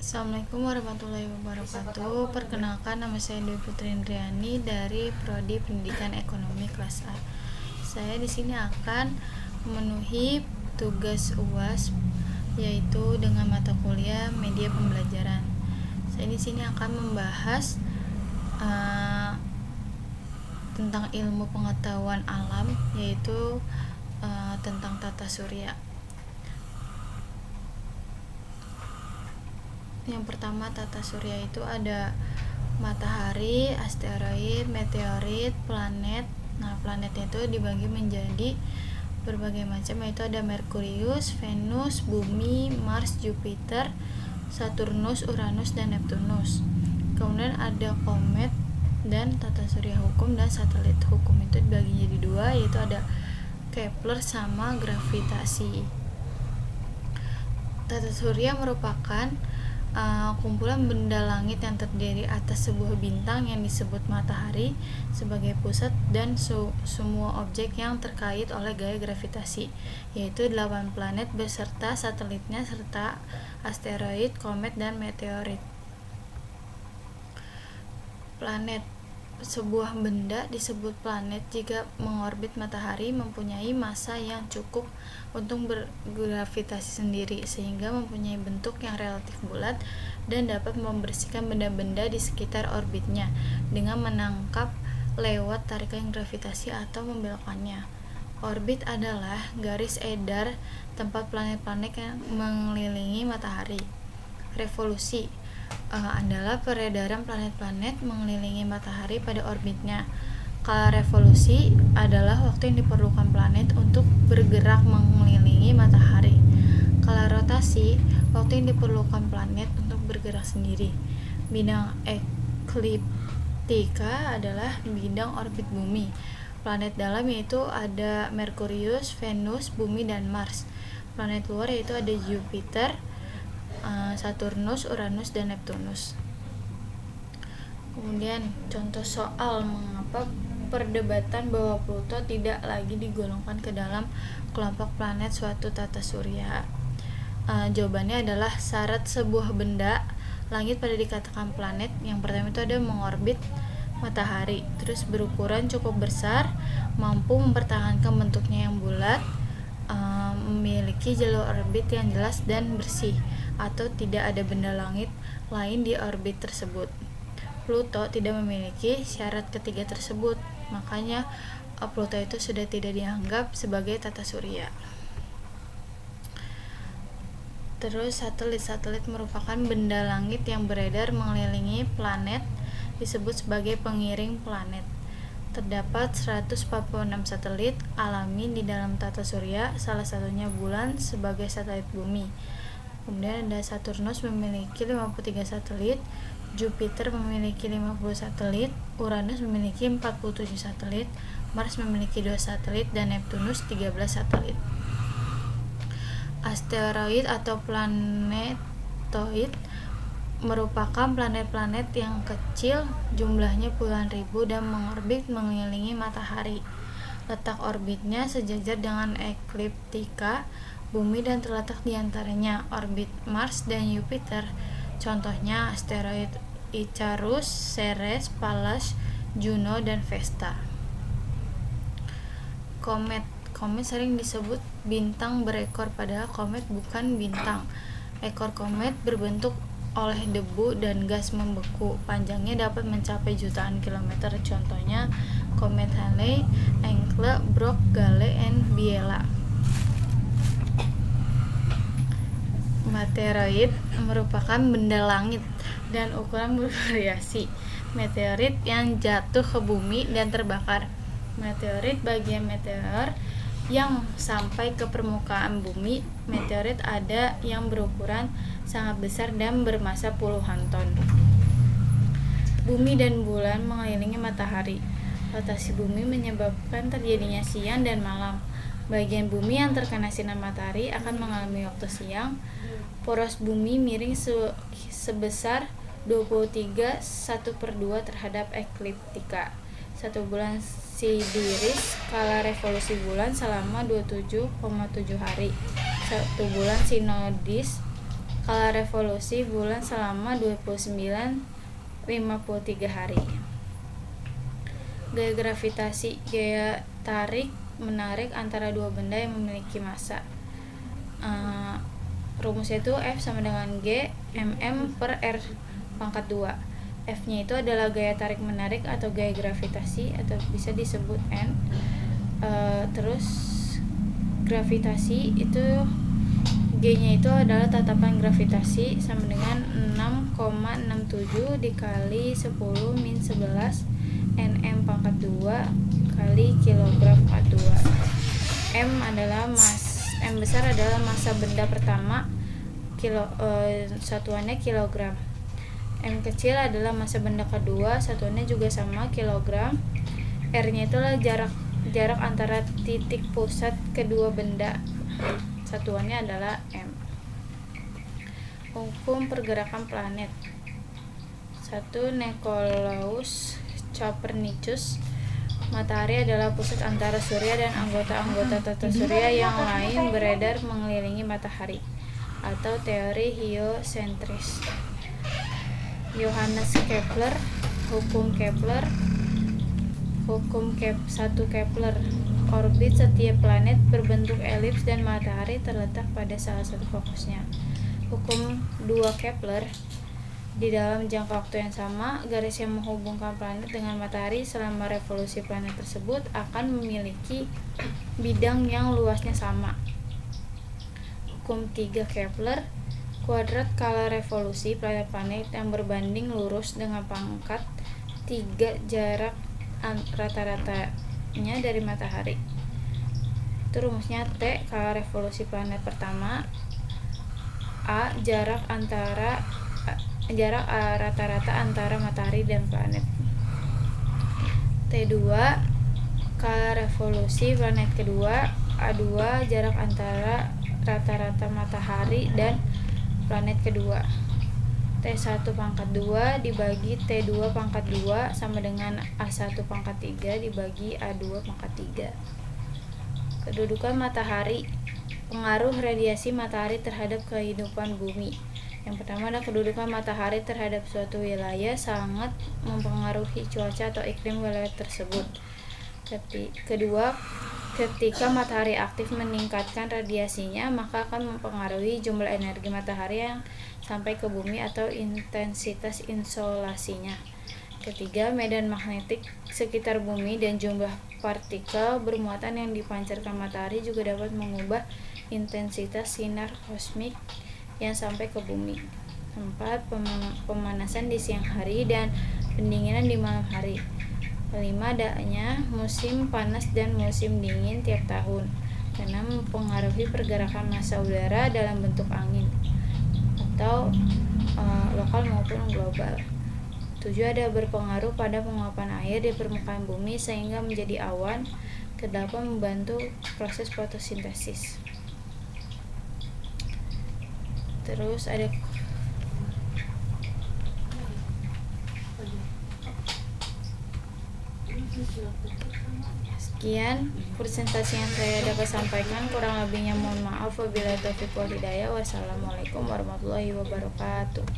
Assalamualaikum warahmatullahi wabarakatuh. Perkenalkan, nama saya Dwi Putri Indriani dari Prodi Pendidikan Ekonomi kelas A. Saya di sini akan memenuhi tugas UAS, yaitu dengan mata kuliah media pembelajaran. Saya di sini akan membahas tentang ilmu pengetahuan alam, yaitu tentang tata surya. Yang pertama, tata surya itu ada matahari, asteroid, meteorit, planet. Nah, planetnya itu dibagi menjadi berbagai macam, yaitu ada Merkurius, Venus, Bumi, Mars, Jupiter, Saturnus, Uranus, dan Neptunus. Kemudian ada komet dan tata surya hukum dan satelit hukum. Itu dibagi jadi dua, yaitu ada Kepler sama gravitasi. Tata surya merupakan kumpulan benda langit yang terdiri atas sebuah bintang yang disebut matahari sebagai pusat dan semua objek yang terkait oleh gaya gravitasi, yaitu 8 planet beserta satelitnya serta asteroid, komet, dan meteorit. Planet. Sebuah benda disebut planet jika mengorbit matahari, mempunyai massa yang cukup untuk bergravitasi sendiri sehingga mempunyai bentuk yang relatif bulat dan dapat membersihkan benda-benda di sekitar orbitnya dengan menangkap lewat tarikan gravitasi atau membelokkannya. Orbit adalah garis edar tempat planet-planet yang mengelilingi matahari. Revolusi adalah peredaran planet-planet mengelilingi matahari pada orbitnya. Kala revolusi adalah waktu yang diperlukan planet untuk bergerak mengelilingi matahari. Kala rotasi, waktu yang diperlukan planet untuk bergerak sendiri. Bidang ekliptika adalah bidang orbit bumi. Planet dalam yaitu ada Merkurius, Venus, Bumi, dan Mars. Planet luar yaitu ada Jupiter, Saturnus, Uranus, dan Neptunus. Kemudian contoh soal mengapa perdebatan bahwa Pluto tidak lagi digolongkan ke dalam kelompok planet suatu tata surya. Jawabannya adalah syarat sebuah benda langit pada dikatakan planet. Yang pertama itu ada mengorbit matahari, terus berukuran cukup besar, mampu mempertahankan bentuknya yang bulat, memiliki jalur orbit yang jelas dan bersih, atau tidak ada benda langit lain di orbit tersebut. Pluto tidak memiliki syarat ketiga tersebut, makanya Pluto itu sudah tidak dianggap sebagai tata surya. Terus satelit merupakan benda langit yang beredar mengelilingi planet, disebut sebagai pengiring planet. Terdapat 146 satelit alami di dalam tata surya, salah satunya bulan sebagai satelit bumi. Kemudian ada Saturnus memiliki 53 satelit, Jupiter memiliki 50 satelit, Uranus memiliki 47 satelit, Mars memiliki 2 satelit, dan Neptunus 13 satelit. Asteroid atau planetoid merupakan planet-planet yang kecil, jumlahnya puluhan ribu dan mengorbit mengelilingi matahari. Letak orbitnya sejajar dengan ekliptika bumi dan terletak di antaranya orbit Mars dan Jupiter. Contohnya asteroid Icarus, Ceres, Pallas, Juno, dan Vesta. Komet sering disebut bintang berekor, padahal komet bukan bintang. Ekor komet berbentuk oleh debu dan gas membeku. Panjangnya dapat mencapai jutaan kilometer. Contohnya komet Halley, Encke, Brock, Gale, and Biela. Meteoroid merupakan benda langit dan ukuran bervariasi. Meteorit yang jatuh ke bumi dan terbakar. Meteorit bagian meteor yang sampai ke permukaan bumi. Meteorit ada yang berukuran sangat besar dan bermassa puluhan ton. Bumi dan bulan mengelilingi matahari. Rotasi bumi menyebabkan terjadinya siang dan malam. Bagian bumi yang terkena sinar matahari akan mengalami waktu siang. Poros bumi miring sebesar 23/1/2 terhadap ekliptika. 1 bulan Sidereis kala revolusi bulan selama 27,7 hari. 1 bulan Synodis Skala revolusi bulan selama 29,53 hari. Gaya gravitasi, gaya tarik menarik antara dua benda yang memiliki massa. Rumusnya itu F sama dengan G mm per R pangkat 2. F nya itu adalah gaya tarik menarik atau gaya gravitasi atau bisa disebut N. Terus gravitasi itu G nya itu adalah tatapan gravitasi sama dengan 6,67 dikali 10 min 11 Nm pangkat 2 kali kilogram pangkat 2. M besar adalah massa benda pertama, satuannya kilogram. M kecil adalah massa benda kedua, satuannya juga sama, kilogram. R nya itulah jarak antara titik pusat kedua benda, satuannya adalah M. Hukum pergerakan planet. 1. Nicolaus Copernicus. Matahari adalah pusat antara surya dan anggota-anggota tata surya yang lain beredar mengelilingi matahari, atau teori heliocentris. Johannes Kepler. Hukum Kepler. 1 Kepler. Orbit setiap planet berbentuk elips dan matahari terletak pada salah satu fokusnya. Hukum 2 Kepler. Di dalam jangka waktu yang sama, garis yang menghubungkan planet dengan matahari selama revolusi planet tersebut akan memiliki bidang yang luasnya sama. Hukum 3 Kepler. Kuadrat skala revolusi planet-planet yang berbanding lurus dengan pangkat 3 jarak rata-ratanya dari matahari. Itu rumusnya T skala revolusi planet pertama, A jarak rata-rata antara matahari dan planet. T2 skala revolusi planet kedua, A2 jarak antara rata-rata matahari dan planet kedua. T1 pangkat 2 dibagi T2 pangkat 2 sama dengan A1 pangkat 3 dibagi A2 pangkat 3. Kedudukan matahari. Pengaruh radiasi matahari terhadap kehidupan bumi. Yang pertama adalah kedudukan matahari terhadap suatu wilayah sangat mempengaruhi cuaca atau iklim wilayah tersebut. Kedua, ketika matahari aktif meningkatkan radiasinya, maka akan mempengaruhi jumlah energi matahari yang sampai ke bumi atau intensitas insolasinya. Ketiga, medan magnetik sekitar bumi dan jumlah partikel bermuatan yang dipancarkan matahari juga dapat mengubah intensitas sinar kosmik yang sampai ke bumi. 4. Pemanasan di siang hari dan pendinginan di malam hari. 5. Adanya musim panas dan musim dingin tiap tahun. 6. Mempengaruhi pergerakan massa udara dalam bentuk angin atau lokal maupun global. 7. Ada berpengaruh pada penguapan air di permukaan bumi sehingga menjadi awan. 8. Membantu proses fotosintesis. Terus ada sekian presentasi yang saya dapat sampaikan, kurang lebihnya mohon maaf. Wabillahi taufiq wal hidayah. Wassalamualaikum warahmatullahi wabarakatuh.